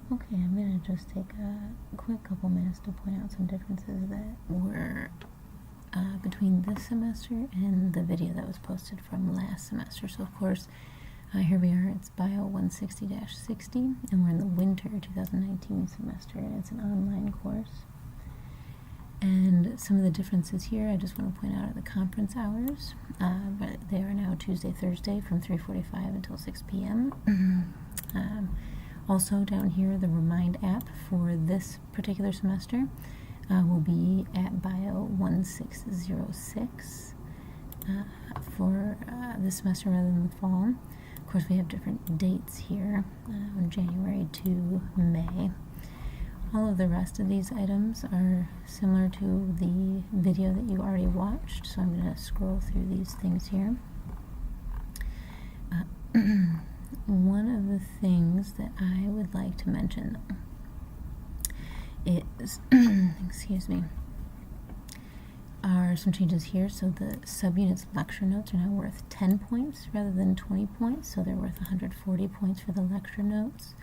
Okay, I'm going to just take a quick couple minutes to point out some differences that were between this semester and the video that was posted from last semester. So of course, here we are, it's Bio 160-60, and we're in the winter 2019 semester, and it's an online course. And some of the differences here, I just want to point out are the conference hours. But they are now Tuesday, Thursday from 3:45 until 6 p.m. Also down here, the Remind app for this particular semester will be at Bio 1606 for this semester rather than the fall. Of course, we have different dates here, January to May. All of the rest of these items are similar to the video that you already watched, so I'm going to scroll through these things here. One of the things that I would like to mention is, excuse me, are some changes here. So the subunits lecture notes are now worth 10 points rather than 20 points, so they're worth 140 points for the lecture notes.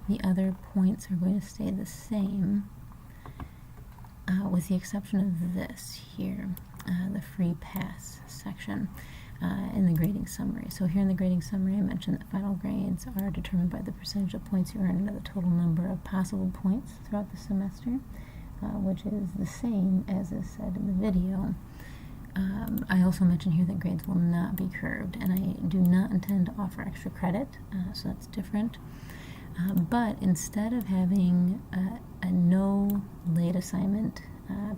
The other points are going to stay the same, with the exception of this here, the free pass section in the grading summary. So here in the grading summary, I mentioned that final grades are determined by the percentage of points you earn out of the total number of possible points throughout the semester, which is the same as is said in the video. I also mentioned here that grades will not be curved, and I do not intend to offer extra credit, so that's different. But instead of having a no late assignment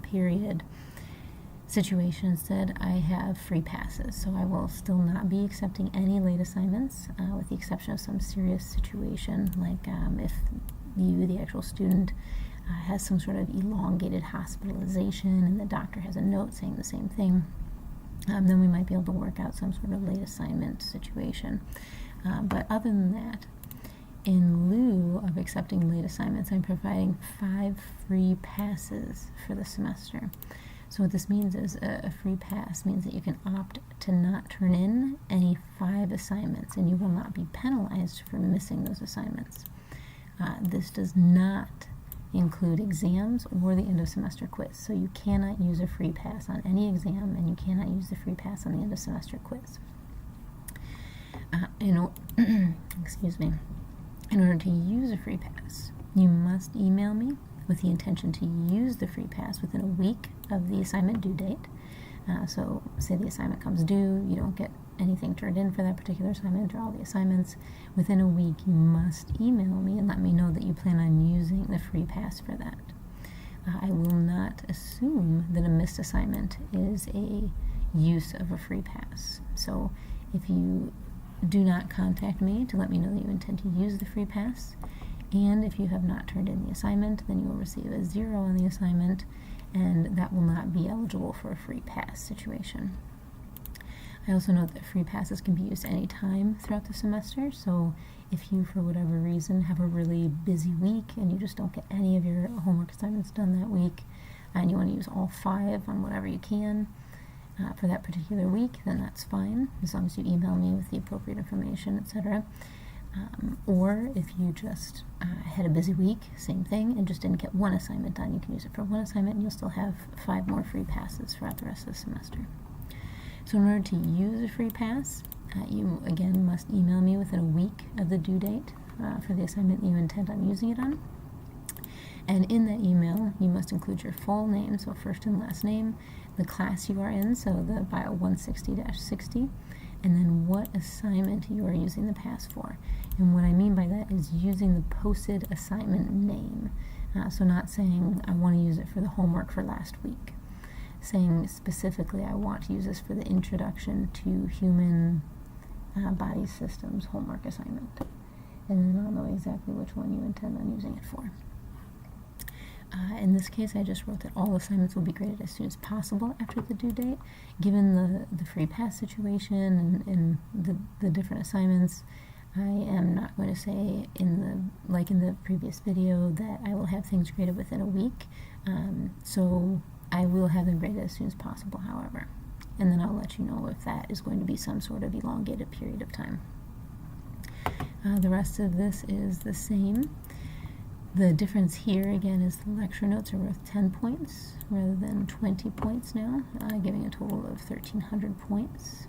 period situation, instead I have free passes. So I will still not be accepting any late assignments, with the exception of some serious situation, like if you, the actual student, has some sort of elongated hospitalization and the doctor has a note saying the same thing, then we might be able to work out some sort of late assignment situation. But other than that, in lieu of accepting late assignments, I'm providing 5 free passes for the semester. So what this means is a free pass means that you can opt to not turn in any 5 assignments, and you will not be penalized for missing those assignments. This does not include exams or the end of semester quiz. So you cannot use a free pass on any exam, and you cannot use the free pass on the end of semester quiz. Excuse me. In order to use a free pass, you must email me with the intention to use the free pass within a week of the assignment due date. So say the assignment comes due, you don't get anything turned in for that particular assignment or all the assignments. Within a week, you must email me and let me know that you plan on using the free pass for that. I will not assume that a missed assignment is a use of a free pass. So if you do not contact me to let me know that you intend to use the free pass, and if you have not turned in the assignment, then you will receive a 0 on the assignment, and that will not be eligible for a free pass situation. I also note that free passes can be used any time throughout the semester, so if you, for whatever reason, have a really busy week and you just don't get any of your homework assignments done that week, and you want to use all 5 on whatever you can, for that particular week, then that's fine, as long as you email me with the appropriate information, etc. Or if you just had a busy week, same thing, and just didn't get 1 assignment done, you can use it for 1 assignment, and you'll still have 5 more free passes throughout the rest of the semester. So in order to use a free pass, you again must email me within a week of the due date for the assignment that you intend on using it on. And in that email, you must include your full name, so first and last name, the class you are in, so the Bio 160-60, and then what assignment you are using the pass for. And what I mean by that is using the posted assignment name. So not saying I want to use it for the homework for last week. Saying specifically I want to use this for the Introduction to Human Body Systems homework assignment. And then I'll know exactly which one you intend on using it for. In this case, I just wrote that all assignments will be graded as soon as possible after the due date. Given the free pass situation and the different assignments, I am not going to say in the previous video that I will have things graded within a week. So I will have them graded as soon as possible, however. And then I'll let you know if that is going to be some sort of elongated period of time. The rest of this is the same. The difference here, again, is the lecture notes are worth 10 points rather than 20 points now, giving a total of 1,300 points.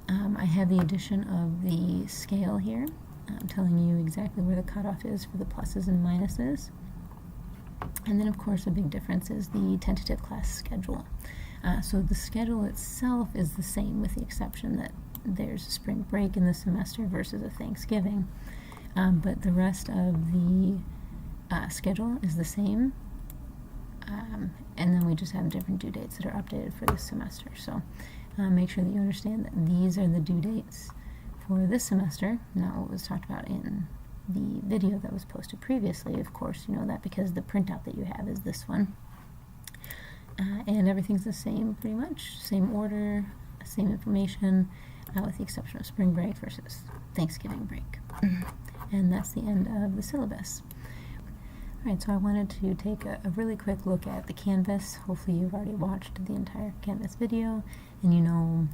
I have the addition of the scale here, telling you exactly where the cutoff is for the pluses and minuses. And then, of course, a big difference is the tentative class schedule. So the schedule itself is the same, with the exception that there's a spring break in the semester versus a Thanksgiving. But the rest of the schedule is the same, and then we just have different due dates that are updated for this semester. So make sure that you understand that these are the due dates for this semester, not what was talked about in the video that was posted previously. Of course, you know that because the printout that you have is this one. And everything's the same, pretty much. Same order, same information, with the exception of spring break versus Thanksgiving break. And that's the end of the syllabus. Alright, so I wanted to take a really quick look at the Canvas. Hopefully you've already watched the entire Canvas video and you know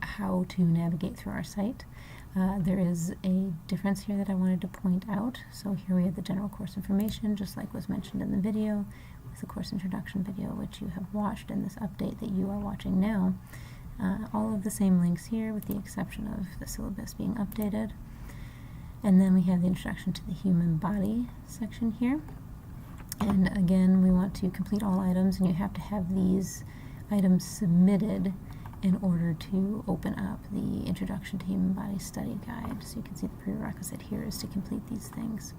how to navigate through our site. There is a difference here that I wanted to point out. So here we have the general course information, just like was mentioned in the video, with the course introduction video, which you have watched, and this update that you are watching now. All of the same links here, with the exception of the syllabus being updated. And then we have the introduction to the human body section here. And again, we want to complete all items, and you have to have these items submitted in order to open up the Introduction to Human Body Study Guide. So you can see the prerequisite here is to complete these things.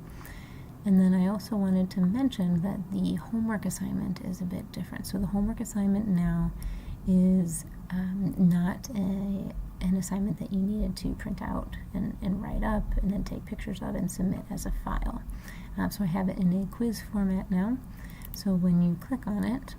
And then I also wanted to mention that the homework assignment is a bit different. So the homework assignment now is not an assignment that you needed to print out and write up and then take pictures of and submit as a file. So I have it in a quiz format now. So when you click on it,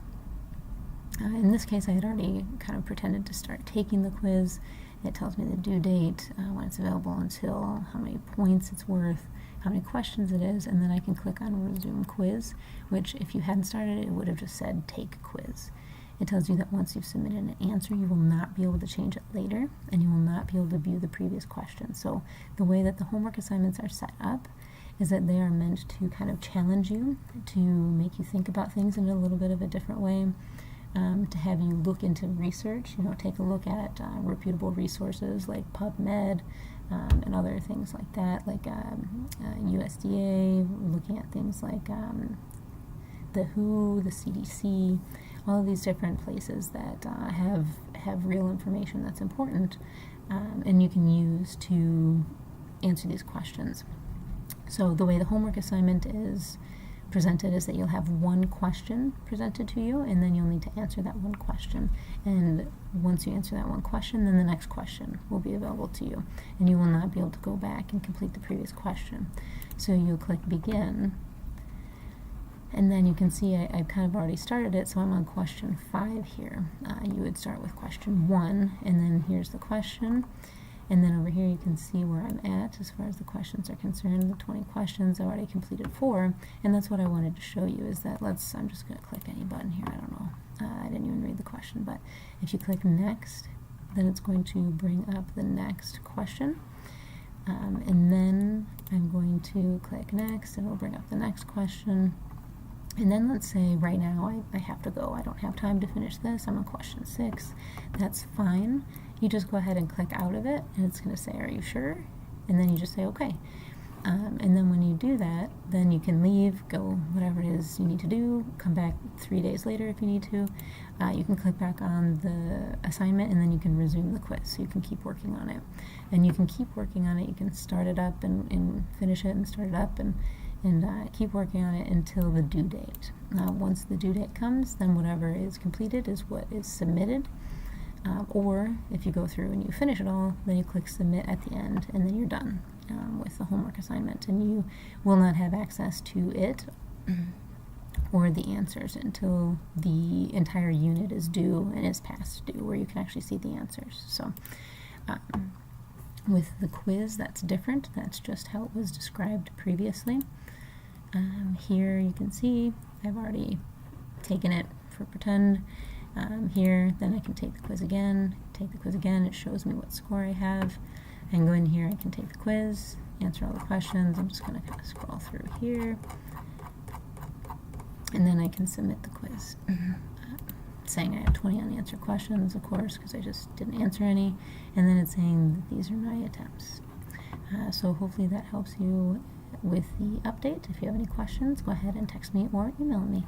in this case I had already kind of pretended to start taking the quiz. It tells me the due date, when it's available until, how many points it's worth, how many questions it is, and then I can click on resume quiz, which if you hadn't started it would have just said take quiz. It tells you that once you've submitted an answer, you will not be able to change it later, and you will not be able to view the previous question. So the way that the homework assignments are set up is that they are meant to kind of challenge you, to make you think about things in a little bit of a different way, to have you look into research, you know, take a look at reputable resources like PubMed and other things like that, like USDA, looking at things like the WHO, the CDC, all of these different places that have real information that's important, and you can use to answer these questions. So the way the homework assignment is presented is that you'll have one question presented to you, and then you'll need to answer that one question. And once you answer that one question, then the next question will be available to you, and you will not be able to go back and complete the previous question. So you'll click begin, and then you can see I've kind of already started it, so I'm on question 5 here. You would start with question 1, and then here's the question. And then over here you can see where I'm at as far as the questions are concerned. The 20 questions, I already completed 4, and that's what I wanted to show you is that I'm just going to click any button here, I don't know. I didn't even read the question, but if you click next, then it's going to bring up the next question. And then I'm going to click next, and it'll bring up the next question. And then let's say right now I have to go. I don't have time to finish this. I'm on question 6. That's fine. You just go ahead and click out of it, and it's going to say, are you sure? And then you just say, okay. And then when you do that, then you can leave, go whatever it is you need to do, come back 3 days later if you need to. You can click back on the assignment, and then you can resume the quiz, so you can keep working on it. And you can keep working on it. You can start it up and finish it and start it up and keep working on it until the due date. Once the due date comes, then whatever is completed is what is submitted. Or if you go through and you finish it all, then you click submit at the end, and then you're done with the homework assignment, and you will not have access to it or the answers until the entire unit is due and is past due, where you can actually see the answers. So with the quiz, that's different. That's just how it was described previously. Here you can see I've already taken it for pretend. Here, then I can take the quiz again, it shows me what score I have. I can go in here, I can take the quiz, answer all the questions. I'm just going to kind of scroll through here. And then I can submit the quiz. Saying I have 20 unanswered questions, of course, because I just didn't answer any. And then it's saying that these are my attempts. So hopefully that helps you with the update. If you have any questions, go ahead and text me or email me.